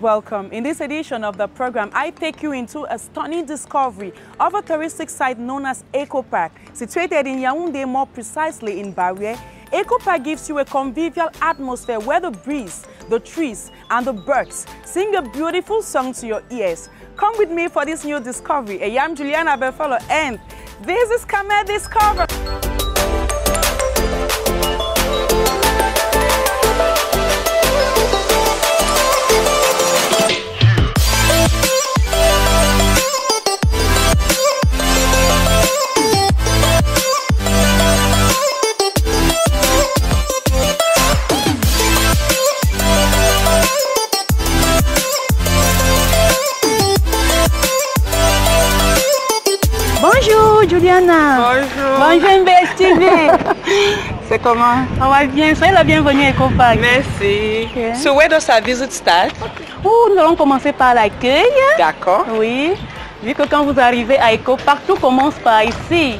welcome. In this edition of the program, I take you into a stunning discovery of a touristic site known as Eco Park. Situated in Yaoundé, more precisely in Barriere, Eco Park gives you a convivial atmosphere where the breeze, the trees, and the birds sing a beautiful song to your ears. Come with me for this new discovery. I am Juliana Befolo, and this is Kame Discover. Bonjour Juliana. Bonjour. Bonjour investigé. C'est comment? On va bien. Soyez la bienvenue à Eco Park. Merci. Okay. So where does our visit start? Nous allons commencer par l'accueil. D'accord. Oui. Vu que quand vous arrivez à Eco Park, tout commence par ici.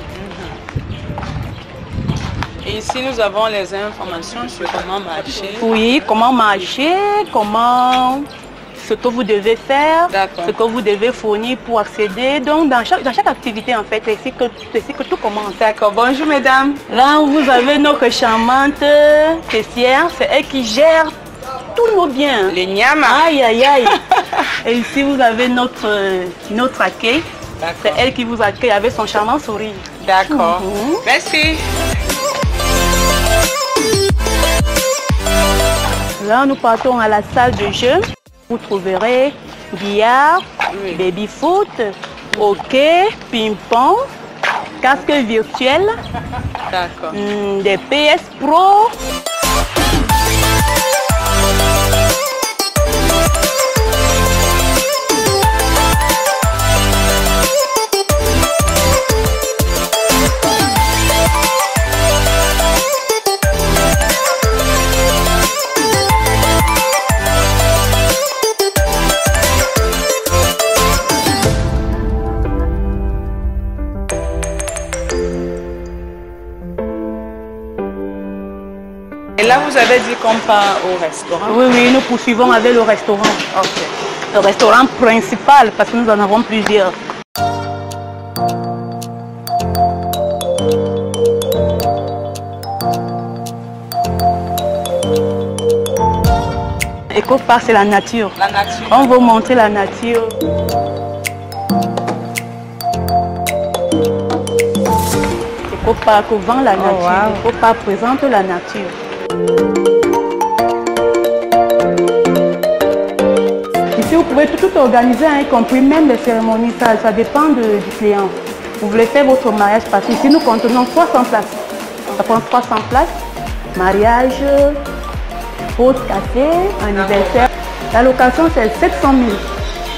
Et ici, nous avons les informations sur comment marcher. Oui, comment marcher, ce que vous devez faire, ce que vous devez fournir pour accéder. Donc, dans chaque activité, en fait, c'est ici que tout commence. D'accord. Bonjour, mesdames. Là, vous avez notre charmante caissière. C'est elle qui gère tous nos biens. Les nyamas. Aïe, aïe, aïe. Et ici, vous avez notre accueil. C'est elle qui vous accueille avec son charmant sourire. D'accord. Merci. Là, nous partons à la salle de jeu. Vous trouverez billard, baby-foot, hockey, ping-pong, casque virtuel, des PS Pro. Et là, vous avez dit qu'on part au restaurant? Oui, oui, nous poursuivons avec le restaurant. Ok. Le restaurant principal, parce que nous en avons plusieurs. Eco Park, c'est la nature. La nature. On veut montrer la nature. Eco Park vend la nature. Wow. Eco Park présente la nature. Ici, vous pouvez tout organiser, y compris même les cérémonies. Ça dépend du client. Vous voulez faire votre mariage parce qu'ici, nous contenons 300 places. Ça prend 300 places. Mariage, pause café, anniversaire. La location, c'est 700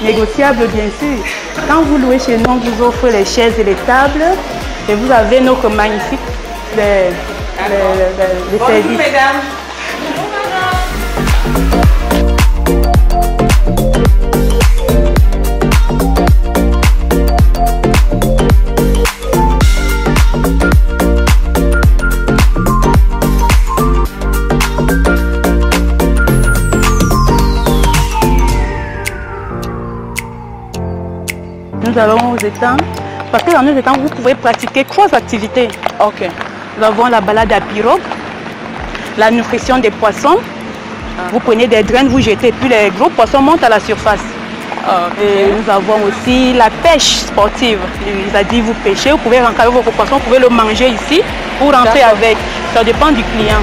000. Négociable, bien sûr. Quand vous louez chez nous, on vous offre les chaises et les tables. Et vous avez notre magnifique Bonjour, service. mesdames. Nous allons aux étangs, parce que dans nos étangs, vous pouvez pratiquer 3 activités. Ok. Nous avons la balade à pirogue, la nutrition des poissons. Vous prenez des draines, vous jetez, puis les gros poissons montent à la surface. Et nous avons aussi la pêche sportive. C'est-à-dire vous pêchez, vous pouvez rentrer avec vos poissons, vous pouvez le manger ici ou rentrer avec. Ça dépend du client.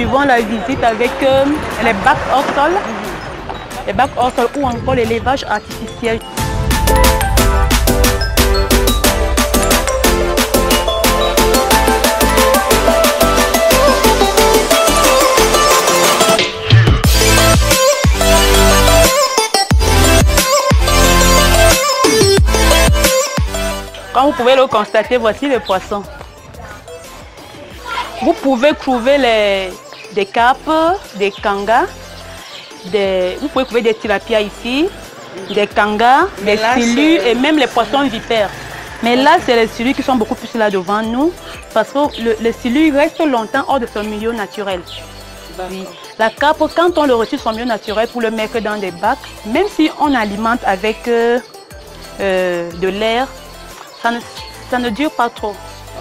poursuivons la visite avec les bacs hors sol. Les bacs hors sol ou encore l'élevage artificiel. Comme vous pouvez le constater, voici les poissons. Vous pouvez trouver des carpes, des kangas, vous pouvez trouver des tilapias ici, des kangas, des silures et même les poissons vipères. Mais là, c'est les silures qui sont beaucoup plus là devant nous parce que le silure reste longtemps hors de son milieu naturel. Oui. La carpe, quand on le retire son milieu naturel pour le mettre dans des bacs, même si on alimente avec de l'air, ça ne dure pas trop.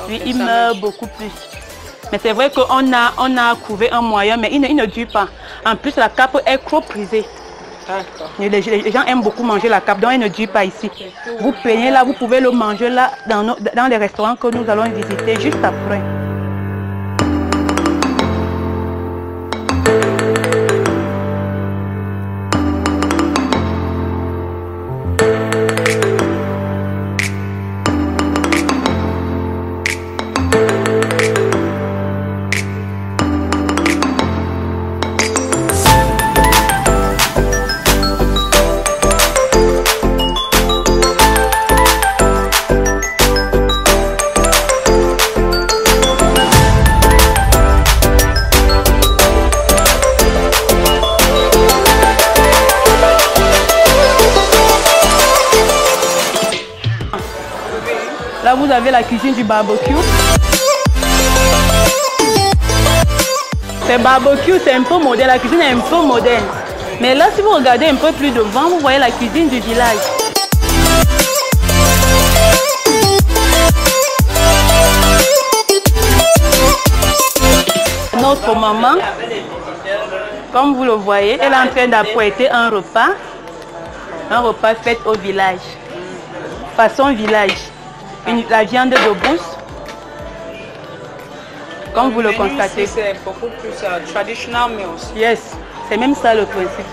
Okay, il meurt beaucoup plus. Mais c'est vrai qu'on a trouvé un moyen, mais il ne dure pas. En plus, la carpe est trop prisée. Les gens aiment beaucoup manger la carpe, donc elle ne dure pas ici. Vous payez là, vous pouvez le manger là dans les restaurants que nous allons visiter juste après. Là, vous avez la cuisine du barbecue. C'est barbecue, c'est un peu moderne. La cuisine est un peu moderne. Mais là, si vous regardez un peu plus devant, vous voyez la cuisine du village. Notre maman, comme vous le voyez, elle est en train d'apprêter un repas fait au village, façon village. La viande de brousse, comme vous le constatez. C'est beaucoup plus traditional meals. Yes, c'est même ça le principe.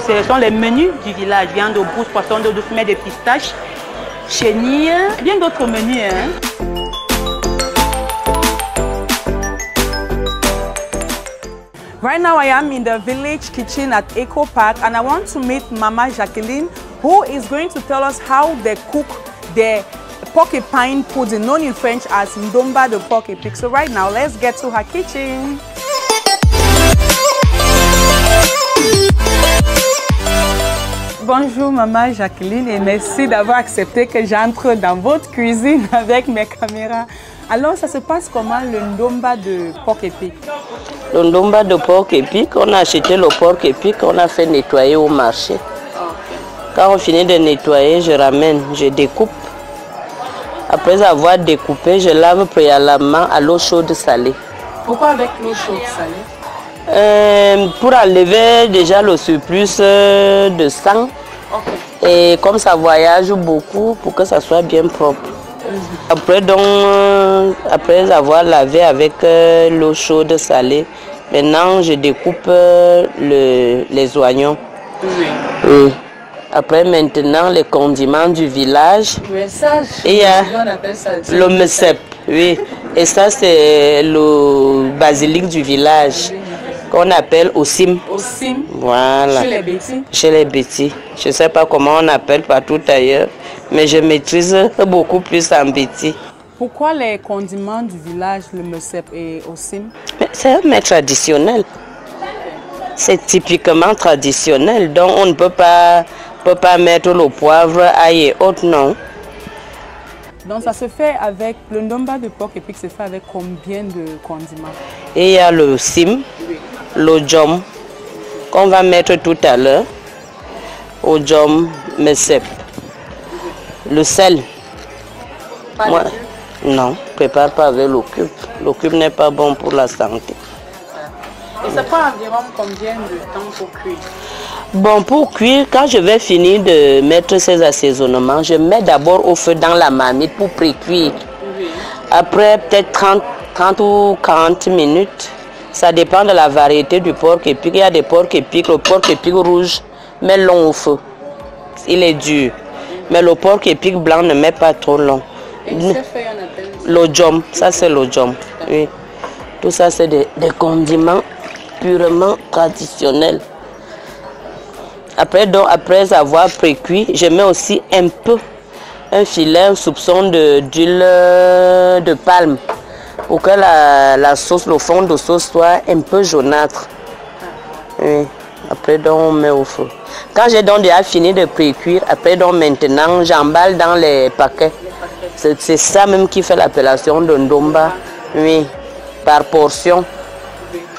Ce sont les menus du village. Viande de brousse, poisson d'eau douce, mais des pistaches, chenilles, bien d'autres menus. Hein. Right now I am in the village kitchen at Eco Park and I want to meet Mama Jacqueline, who is going to tell us how they cook their porcupine pudding, known in French as ndomba de porc épic. So right now, let's get to her kitchen. Bonjour Maman Jacqueline et merci d'avoir accepté que j'entre dans votre cuisine avec mes caméras. Alors ça se passe comment le ndomba de porc épic? Le ndomba de porc épic, on a acheté le porc épic, on a fait nettoyer au marché. Quand on finit de nettoyer, je ramène, je découpe. Après avoir découpé, je lave préalablement à l'eau chaude salée. Pourquoi avec l'eau chaude salée? Pour enlever déjà le surplus de sang. Okay. Et comme ça voyage beaucoup, pour que ça soit bien propre. Après, après avoir lavé avec l'eau chaude salée, maintenant je découpe les oignons. Oui. Après, maintenant, les condiments du village. Oui, ça, on appelle ça le mesep, oui. Et ça, c'est le basilic du village, qu'on appelle osim. Osim. Voilà. Chez les bêtis. Chez les bêtis. Je ne sais pas comment on appelle partout ailleurs, mais je maîtrise beaucoup plus en bêtis. Pourquoi les condiments du village, le mesep et osim? C'est un mets traditionnel. C'est typiquement traditionnel, donc on ne peut pas mettre le poivre, ail et autres, non. Donc ça se fait avec le ndomba de porc épic, se fait avec combien de condiments? Et il y a le sim, le jom, qu'on va mettre tout à l'heure, au jom, mesep. Le sel. Moi, non, prépare pas avec le cube. Le cube n'est pas bon pour la santé. Et ça prend environ combien de temps pour cuire? Bon, pour cuire, quand je vais finir de mettre ces assaisonnements, je mets d'abord au feu dans la marmite pour pré-cuire. Oui. Après, peut-être 30 ou 40 minutes, Ça dépend de la variété du porc épic. Il y a des porcs épics, le porc épic rouge met long au feu. Il est dur. Mais le porc épic blanc ne met pas trop long. L'ojom, ça c'est l'ojom. Oui. Tout ça c'est des condiments purement traditionnels. Après, donc, après avoir précuit, je mets aussi un peu, un filet, un soupçon d'huile de palme pour que la sauce, le fond de sauce soit un peu jaunâtre. Oui. Après, donc, on met au feu. Quand j'ai donc déjà fini de précuire, après, donc, maintenant, j'emballe dans les paquets. C'est ça même qui fait l'appellation de ndomba. Oui, par portion.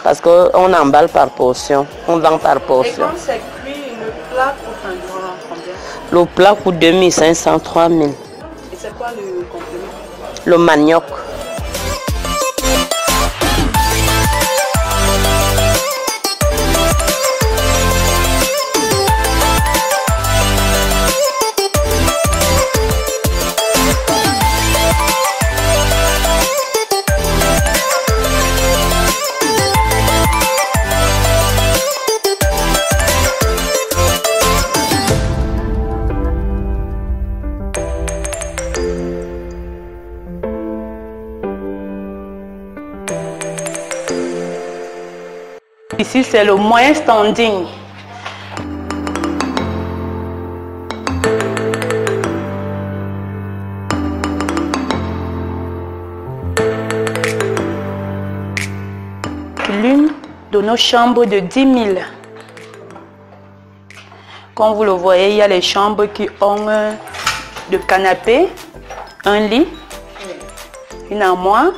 Parce qu'on emballe par portion. On vend par portion. Et quand c'est cuit, le plat coûte environ combien? Le plat coûte 2500, 3000. Et c'est quoi le complément? Le manioc. Ici, c'est le moyen standing. L'une de nos chambres de 10 000. Comme vous le voyez, il y a les chambres qui ont de canapé, un lit, une armoire.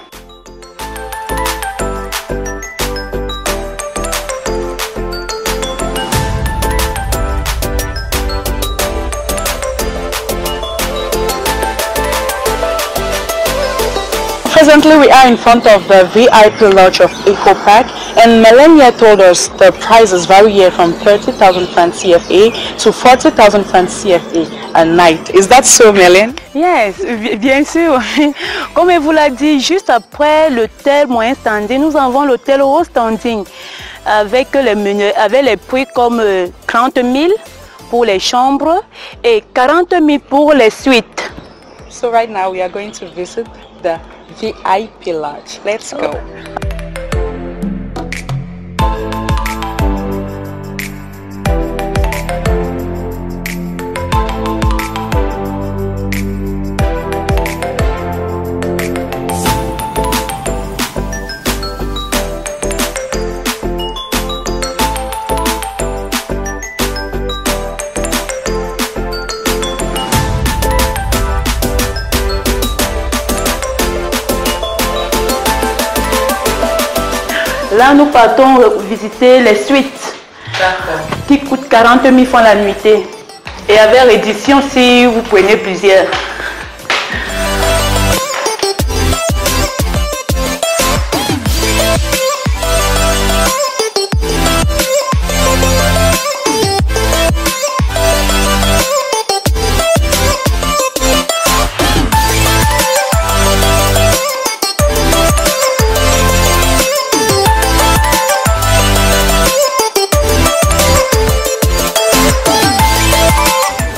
Presently, we are in front of the VIP lodge of EcoPack, and Melania told us the prices vary here from 30,000 francs CFA to 40,000 francs CFA a night. Is that so, Mélène? Yes, bien sûr. Comme elle vous l'a dit, juste après l'hôtel moyen standing, nous avons l'hôtel haut standing avec les menus, avec les prix comme 30 000 pour les chambres et 40 000 pour les suites. So right now we are going to visit the VIP lodge. Let's go. Là, nous partons visiter les suites qui coûtent 40 000 francs la nuitée. Et avec réduction si vous prenez plusieurs.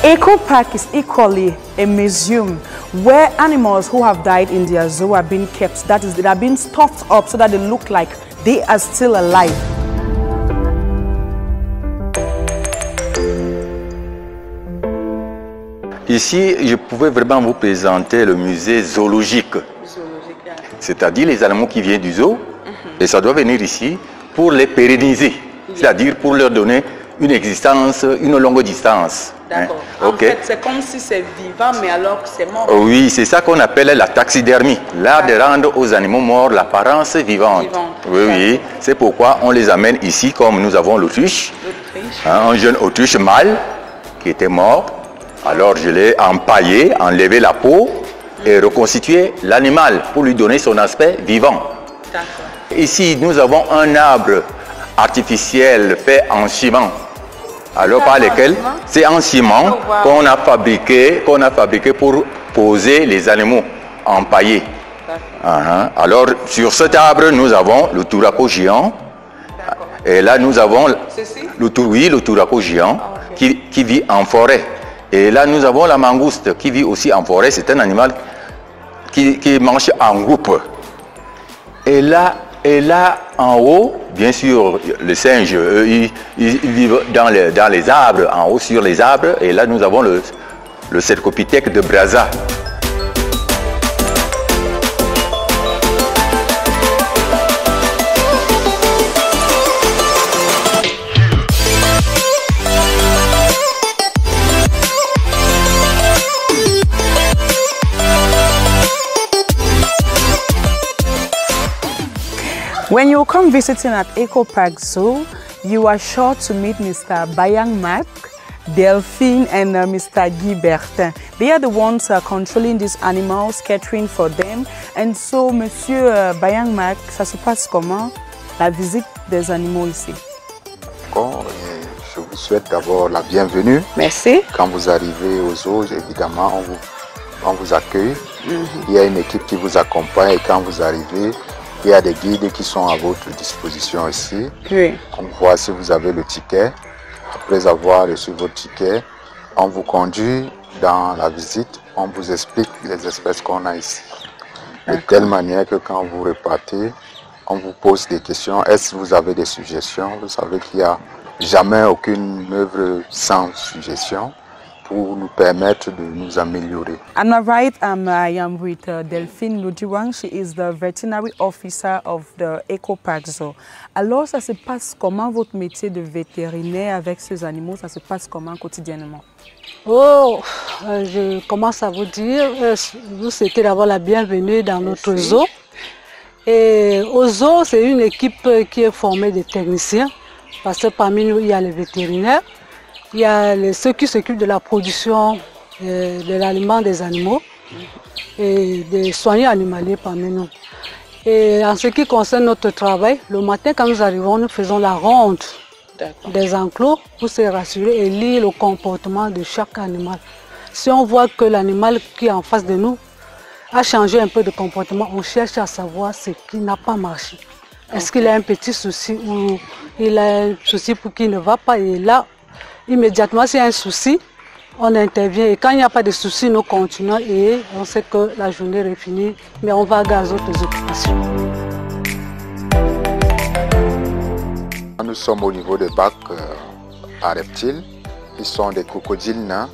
EcoPack is equally a museum where animals who have died in their zoo are being kept. That is, they are being stuffed up so that they look like they are still alive. Ici, je pouvais vraiment vous présenter le musée zoologique. C'est-à-dire les animaux qui viennent du zoo, et ça doit venir ici pour les pérenniser, c'est-à-dire pour leur donner une existence, une longue distance. D'accord. Hein? En fait, c'est comme si c'est vivant, mais alors que c'est mort. Oui, c'est ça qu'on appelle la taxidermie. L'art de rendre aux animaux morts l'apparence vivante. Oui, oui. C'est pourquoi on les amène ici, comme nous avons l'autruche. Un jeune autruche mâle qui était mort. Alors je l'ai empaillé, enlevé la peau et reconstitué l'animal pour lui donner son aspect vivant. Ici, nous avons un arbre artificiel fait en ciment. Alors par lesquels c'est en ciment qu'on a fabriqué pour poser les animaux empaillés. Alors, sur cet arbre, nous avons le touraco géant. Et là, nous avons le touraco géant qui vit en forêt. Et là, nous avons la mangouste qui vit aussi en forêt. C'est un animal qui mange en groupe. Et là, en haut, bien sûr, les singes, eux, ils vivent dans les arbres, en haut sur les arbres. Et là, nous avons le cercopithèque de Brazza. When you come visiting at Eco Park Zoo, you are sure to meet Mr. Bayang Mak, Delphine, and Mr. Guy Bertin. They are the ones controlling these animals, catering for them. And so, Monsieur Bayang Mak, ça se passe comment, la visite des animaux ici? Bon, je vous souhaite d'abord la bienvenue. Merci. Quand vous arrivez au zoo, évidemment, on vous accueille. Il y a une équipe qui vous accompagne et quand vous arrivez, il y a des guides qui sont à votre disposition ici. Oui. On voit si vous avez le ticket. Après avoir reçu votre ticket, on vous conduit dans la visite. On vous explique les espèces qu'on a ici. De telle manière que quand vous repartez, on vous pose des questions. Est-ce que vous avez des suggestions? Vous savez qu'il n'y a jamais aucune œuvre sans suggestion pour nous permettre de nous améliorer. On my right, I am with Delphine Lujiwang. She is the veterinary officer of the Eco Park Zoo. Alors, ça se passe comment votre métier de vétérinaire avec ces animaux? Ça se passe comment quotidiennement? Oh, je commence à vous dire, vous souhaitez d'avoir la bienvenue dans notre zoo. Et au zoo, c'est une équipe qui est formée de techniciens, parce que parmi nous, il y a les vétérinaires. Il y a ceux qui s'occupent de la production de l'aliment des animaux et des soignants animaliers parmi nous. Et en ce qui concerne notre travail, le matin quand nous arrivons, nous faisons la ronde des enclos pour se rassurer et lire le comportement de chaque animal. Si on voit que l'animal qui est en face de nous a changé un peu de comportement, on cherche à savoir ce qui n'a pas marché. Est-ce qu'il a un petit souci ou il a un souci pour qui ne va pas? Et là, immédiatement, s'il y a un souci, on intervient. Et quand il n'y a pas de souci, nous continuons et on sait que la journée est finie, mais on va à aux autres occupations. Nous sommes au niveau des bacs à reptiles. Ils sont des crocodiles nains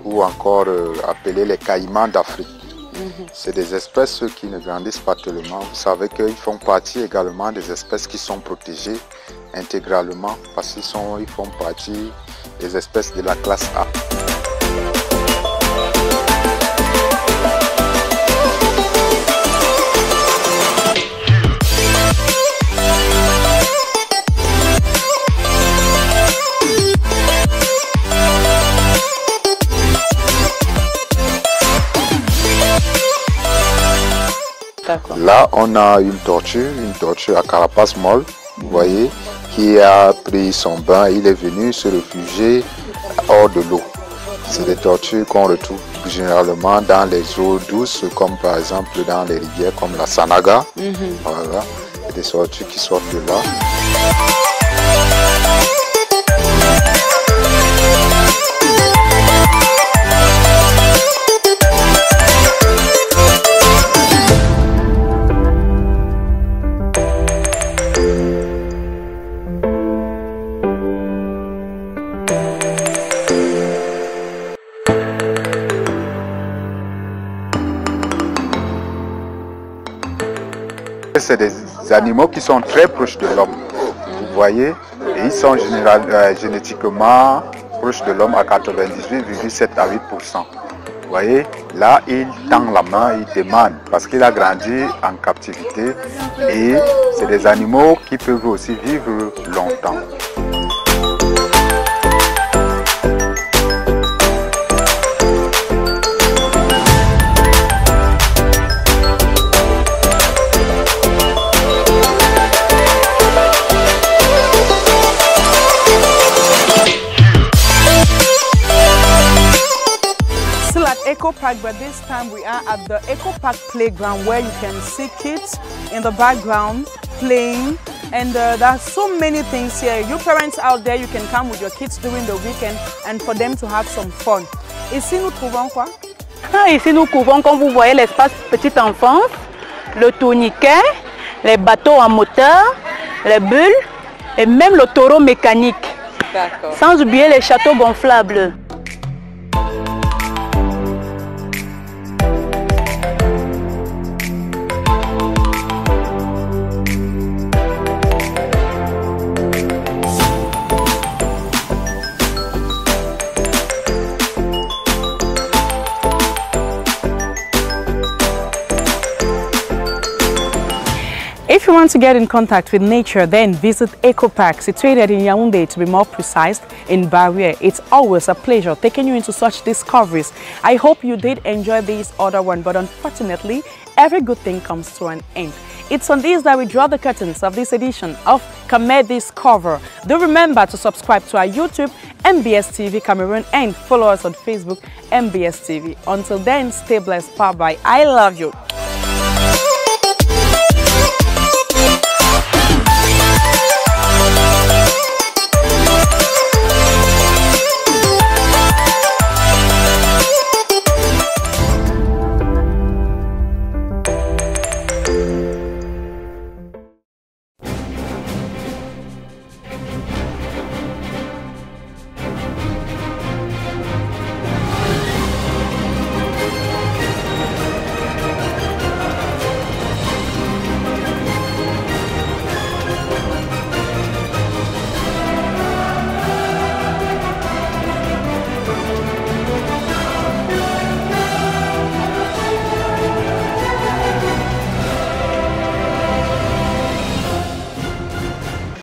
ou encore appelés les caïmans d'Afrique. C'est des espèces qui ne grandissent pas tellement. Vous savez qu'ils font partie également des espèces qui sont protégées intégralement parce qu'ils font partie des espèces de la classe A. Là, on a une tortue à carapace molle, vous voyez, qui a pris son bain. Il est venu se réfugier hors de l'eau. C'est des tortues qu'on retrouve généralement dans les eaux douces, comme par exemple dans les rivières comme la Sanaga. Voilà, et des tortues qui sortent de là. C'est des animaux qui sont très proches de l'homme, vous voyez, et ils sont génétiquement proches de l'homme à 98,7 à 8%. Vous voyez, là, il tend la main, il demande, parce qu'il a grandi en captivité, et c'est des animaux qui peuvent aussi vivre longtemps. Eco Park, but this time we are at the Eco Park playground where you can see kids in the background playing. And there are so many things here. You parents out there, you can come with your kids during the weekend and for them to have some fun. Ici, nous trouvons quoi? Ici, nous trouvons, comme vous voyez, l'espace petite enfance, le tourniquet, les bateaux en moteur, les bulles et même le taureau mécanique. Sans oublier les châteaux gonflables. If you want to get in contact with nature, then visit Eco Park, situated in Yaoundé, to be more precise, in Barriere. It's always a pleasure taking you into such discoveries. I hope you did enjoy this other one, but unfortunately, every good thing comes to an end. It's on this that we draw the curtains of this edition of Kamer Discover. Do remember to subscribe to our YouTube, MBS TV Cameroon, and follow us on Facebook, MBS TV. Until then, stay blessed. Bye-bye. I love you.